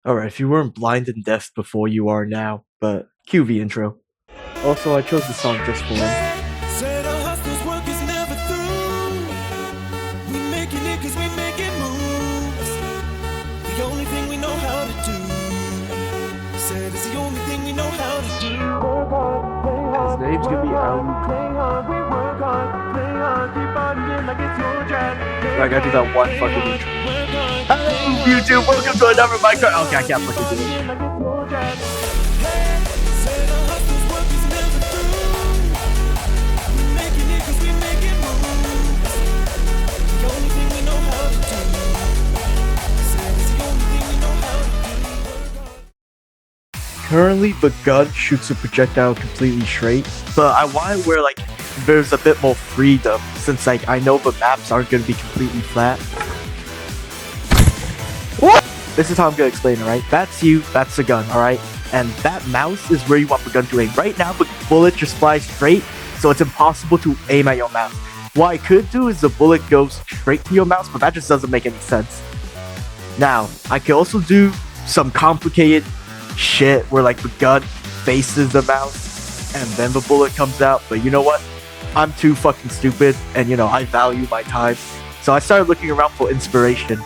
Alright, if you weren't blind and deaf before, you are now, but cue the intro. Also, I chose the song just for him. Said our hustlers' work is never through. We making it 'cause we making moves. The only thing we know how to do. Said it's the only thing we know how to do. Work hard, play hard. His name's gonna be Alu. Play hard, we work hard, play hard, keep on getting like it's your job. I gotta do that one fucking intro. Hello, YouTube, welcome to another Minecraft. Okay, I can't fucking do it. Currently, the gun shoots a projectile completely straight, but I want it where like there's a bit more freedom, since like I know the maps aren't gonna be completely flat. What? This is how I'm gonna explain it, right? That's you, that's the gun, alright? And that mouse is where you want the gun to aim. Right now, the bullet just flies straight, so it's impossible to aim at your mouse. What I could do is the bullet goes straight to your mouse, but that just doesn't make any sense. Now, I could also do some complicated shit where like the gun faces the mouse and then the bullet comes out, but you know what? I'm too fucking stupid, and you know, I value my time. So I started looking around for inspiration.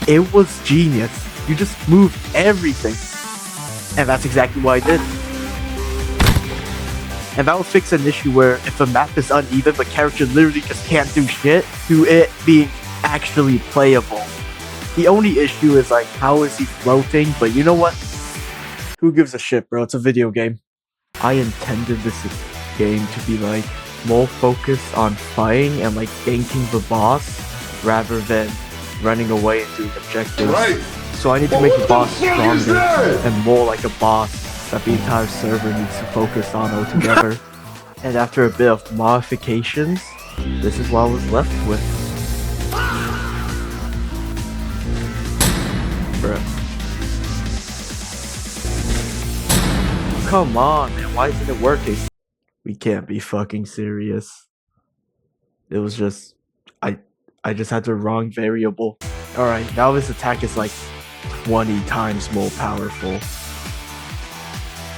It was genius. You just moved everything. And that's exactly what I did. And that will fix an issue where if the map is uneven, the character literally just can't do shit to it being actually playable. The only issue is like, how is he floating? But you know what? Who gives a shit, bro? It's a video game. I intended this game to be like more focused on fighting and like ganking the boss rather than running away and doing objectives. Right. So I need to make the boss stronger and more like a boss that the entire server needs to focus on altogether. And after a bit of modifications, this is what I was left with. Bruh. Come on, man, why isn't it working? We can't be fucking serious. It was just... I just had the wrong variable. Alright, now this attack is like 20 times more powerful.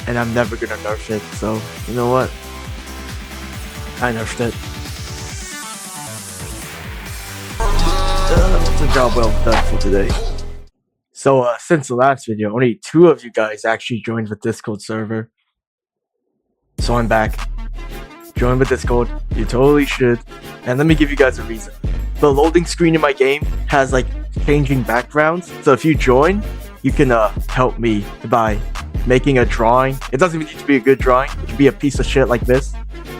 And I'm never gonna nerf it, so you know what? I nerfed it. It's a job well done for today. So since the last video, only 2 of you guys actually joined the Discord server. So I'm back. Join the Discord, you totally should. And let me give you guys a reason. The loading screen in my game has like changing backgrounds, so if you join, you can help me by making a drawing. It doesn't even need to be a good drawing, it can be a piece of shit like this.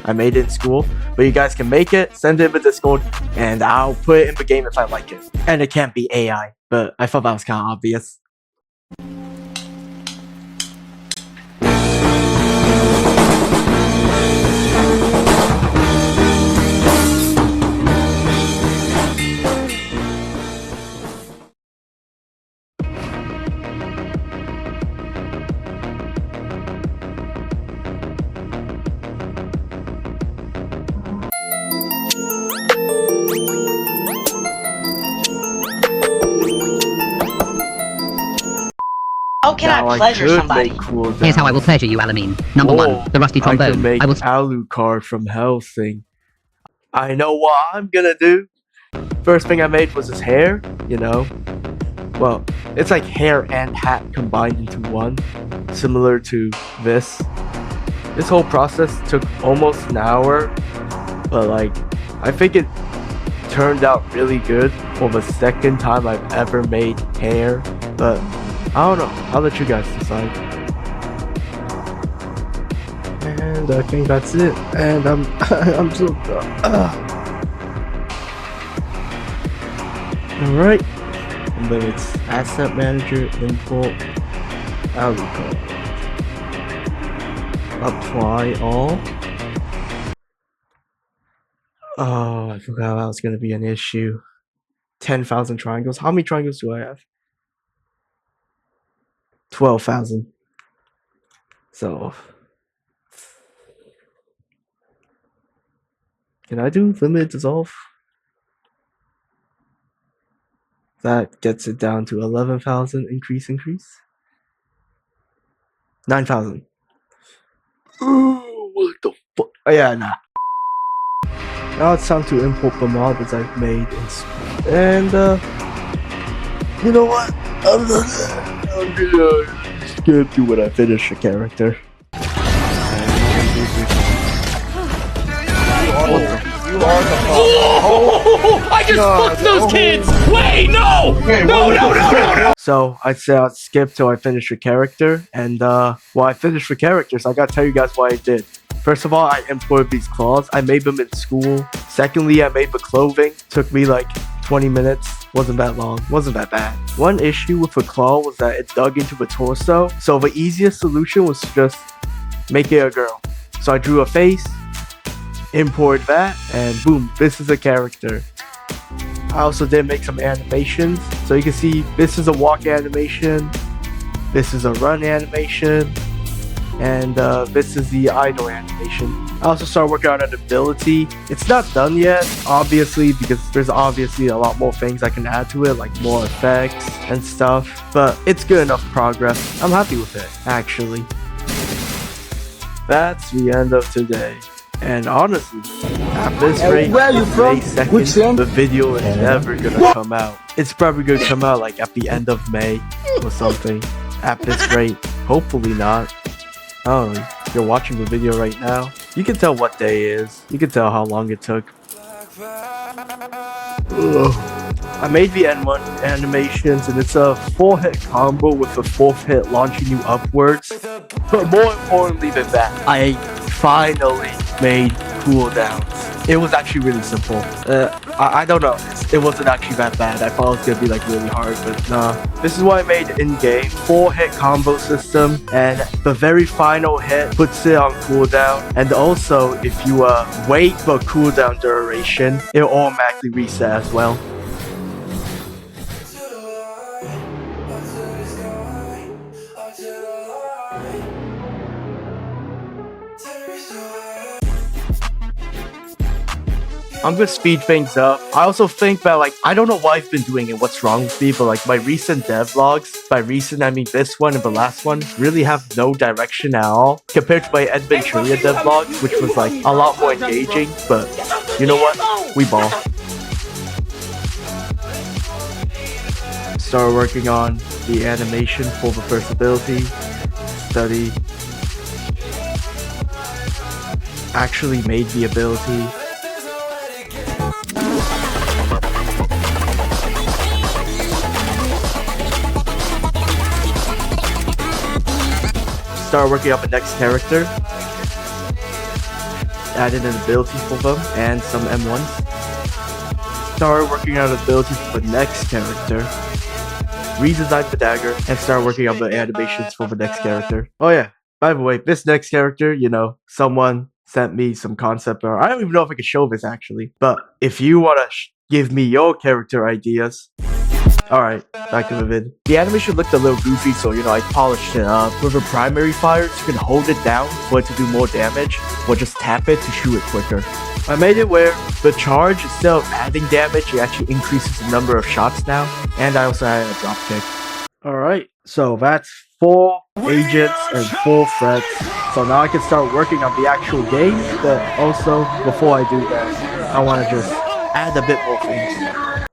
I made it in school, but you guys can make it, send it in the Discord, and I'll put it in the game if I like it. And it can't be AI, but I thought that was kind of obvious. How can I pleasure somebody? Cool Here's how I will pleasure you, Alamine. Number 1, the rusty trombone. I can make Alucard from Hellsing. I know what I'm gonna do. First thing I made was his hair, you know. Well, it's like hair and hat combined into one, similar to this. This whole process took almost an hour, but like, I think it turned out really good for the second time I've ever made hair, but I don't know, I'll let you guys decide. And I think that's it, and I'm so alright, and then it's Asset Manager, Import, Alucard. Apply all. Oh, I forgot that was gonna be an issue. 10,000 triangles. How many triangles do I have? 12,000. So, can I do limited dissolve? That gets it down to 11,000. Increase. 9,000. What the fuck? Oh, yeah, nah. Now it's time to import the mod that I've made. And, you know what? I'm gonna skip to when I finish the character. I just fucked those kids! Wait, no! No! So I'd say I'd skip till I finish the character, and while I finish the characters, I gotta tell you guys what I did. First of all, I imported these claws. I made them in school. Secondly, I made the clothing. Took me like 20 minutes. Wasn't that long. Wasn't that bad. One issue with the claw was that it dug into the torso. So the easiest solution was to just make it a girl. So I drew a face, import that, and boom, this is a character. I also did make some animations. So you can see this is a walk animation. This is a run animation. And this is the idle animation. I also started working on an ability. It's not done yet, obviously, because there's obviously a lot more things I can add to it, like more effects and stuff. But it's good enough progress. I'm happy with it, actually. That's the end of today. And honestly, at this rate, May 2nd, the video is never gonna come out. It's probably gonna come out like at the end of May or something. At this rate, hopefully not. Oh, you're watching the video right now. You can tell what day it is. You can tell how long it took. Ugh. I made the N1 animations, and it's a 4-hit combo with the 4th hit launching you upwards. But more importantly than that, I finally made cooldowns. It was actually really simple. I don't know. It wasn't actually that bad. I thought it was gonna be like really hard, but nah. This is what I made in-game. 4-hit combo system, and the very final hit puts it on cooldown. And also, if you wait for cooldown duration, it'll automatically reset as well. I'm gonna speed things up. I also think that, like, I don't know why I've been doing it, what's wrong with me, but like my recent devlogs, by recent I mean this one and the last one, really have no direction at all compared to my Adventuria devlogs, which was like a lot more engaging. But you know what? We ball. Started working on the animation for the first ability. Study. Actually made the ability. Start working up the next character. Added an ability for them and some M1s. Start working on an ability for the next character. Redesigned the dagger and start working on the animations for the next character. Oh yeah, by the way, this next character, you know, someone sent me some concept art. I don't even know if I can show this actually, but if you want to give me your character ideas. Alright, back to the vid. The animation looked a little goofy, so you know, I polished it up. With the primary fires, you can hold it down for it to do more damage, or just tap it to shoot it quicker. I made it where the charge, instead of adding damage, it actually increases the number of shots now, and I also added a drop kick. Alright, so that's 4 agents and 4 threats. So now I can start working on the actual game, but also, before I do that, I want to just add a bit more things.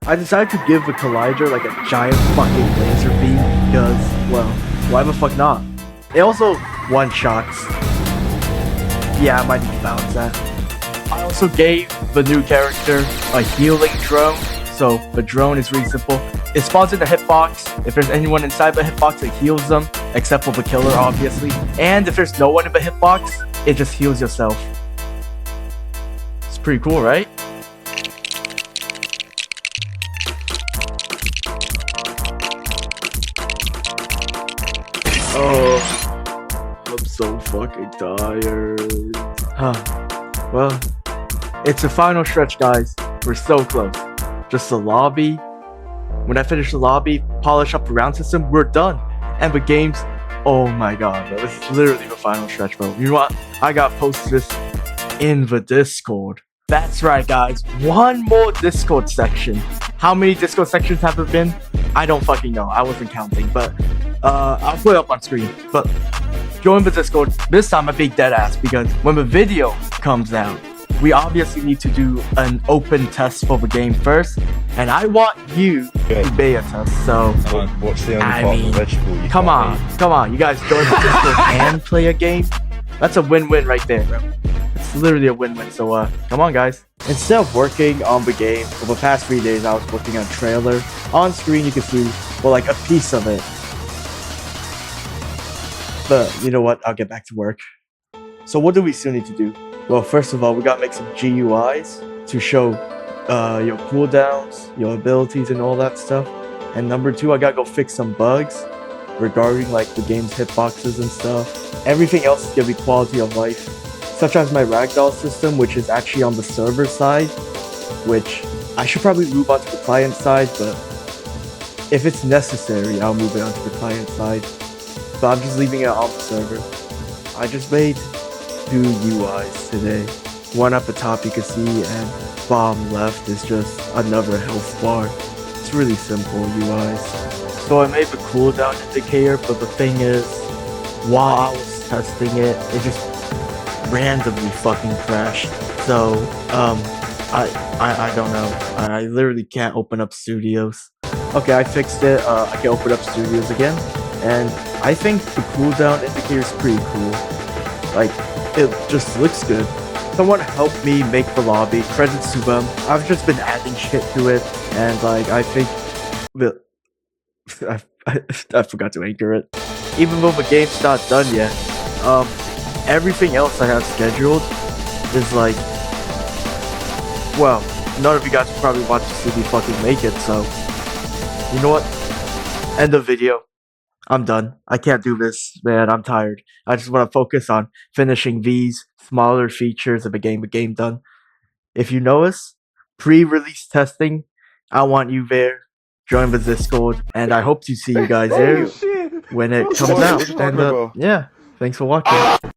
I decided to give the collider like a giant fucking laser beam because, well, why the fuck not? It also one-shots. Yeah, I might need to balance that. I also gave the new character a healing drone. So the drone is really simple. It spawns in the hitbox. If there's anyone inside the hitbox, it heals them, except for the killer, obviously. And if there's no one in the hitbox, it just heals yourself. It's pretty cool, right? Oh, I'm so fucking tired. Well, it's the final stretch, guys. We're so close. Just the lobby. When I finish the lobby, polish up the round system, we're done. And the games, oh my god, bro. This is literally the final stretch, bro. You know what? I got posted this in the Discord. That's right, guys. One more Discord section. How many Discord sections have there been? I don't fucking know. I wasn't counting, but I'll put it up on screen. But join the Discord. This time I'm being dead ass because when the video comes out, we obviously need to do an open test for the game first, and I want you to beta test. So What's the only I part mean, of vegetable you come can't on, you guys join the Discord and play a game. That's a win-win right there, bro. It's literally a win-win. So come on, guys. Instead of working on the game for the past 3 days, I was working on a trailer. On screen, you can see, well, like a piece of it. But you know what? I'll get back to work. So what do we still need to do? Well, first of all, we gotta make some GUIs to show your cooldowns, your abilities, and all that stuff. And number 2, I gotta go fix some bugs regarding like the game's hitboxes and stuff. Everything else is gonna be quality of life, such as my ragdoll system, which is actually on the server side, which I should probably move onto the client side, but if it's necessary, I'll move it onto the client side. But I'm just leaving it on the server. I just made 2 UIs today. One at the top you can see, and bottom left is just another health bar. It's really simple UIs. So I made the cooldown indicator, but the thing is, while I was testing it, it just randomly fucking crashed. So I don't know. I literally can't open up Studios. Okay, I fixed it. I can open up Studios again, and I think the cooldown indicator is pretty cool. Like, it just looks good. Someone helped me make the lobby. Credits to them. I've just been adding shit to it, and like I think the I forgot to anchor it. Even though the game's not done yet, everything else I have scheduled is like, well, none of you guys will probably want to see me fucking make it. So, you know what? End of video. I'm done. I can't do this, man. I'm tired. I just want to focus on finishing these smaller features of the game done. If you know us, pre-release testing, I want you there. Join the Discord, and I hope to see you guys there when it comes out. And yeah, thanks for watching.